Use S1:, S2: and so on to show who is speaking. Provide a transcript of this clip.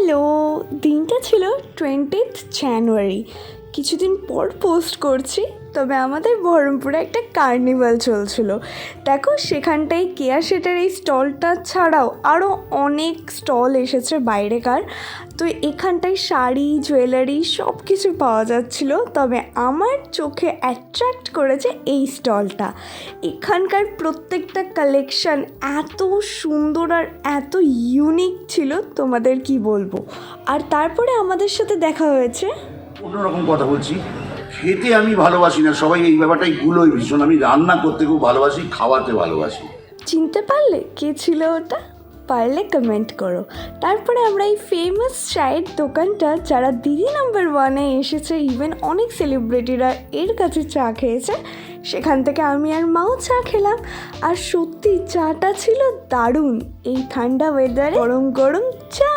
S1: Hello, দিনটা ছিল 20th জানুয়ারি। কিছুদিন পর পোস্ট করছি, তবে আমাদের বহরমপুরে একটা কার্নিভাল চলছিল। দেখো, সেখানটায় কেয়া শেটের এই স্টলটা ছাড়াও আরও অনেক স্টল এসেছে বাইরেকার। তো এখানটায় শাড়ি, জুয়েলারি সব কিছু পাওয়া যাচ্ছিল, তবে আমার চোখে অ্যাট্রাক্ট করেছে এই স্টলটা। এখানকার প্রত্যেকটা কালেকশান এত সুন্দর আর এত ইউনিক ছিল, তোমাদের কি বলবো। আর তারপরে আমাদের সাথে দেখা হয়েছে।
S2: অন্যরকম কথা বলছি, খেতে আমি ভালোবাসি না, সবাই এই ব্যাপারটাই ভুলোই ভীষণ। আমি রান্না করতে খুব ভালোবাসি, খাওয়াতে ভালোবাসি।
S1: চিনতে পারলে কে ছিল ওটা? পারলে কমেন্ট করো। তারপরে আমরা এই ফেমাস চায়ের দোকানটা, যারা দিদি নাম্বার 1-এ এসেছে, ইভেন অনেক সেলিব্রিটিরা এর কাছে চা খেয়েছে, সেখান থেকে আমি আর মাও চা খেলাম। আর সত্যি চাটা ছিল দারুণ। এই ঠান্ডা ওয়েদারে গরম গরম চা।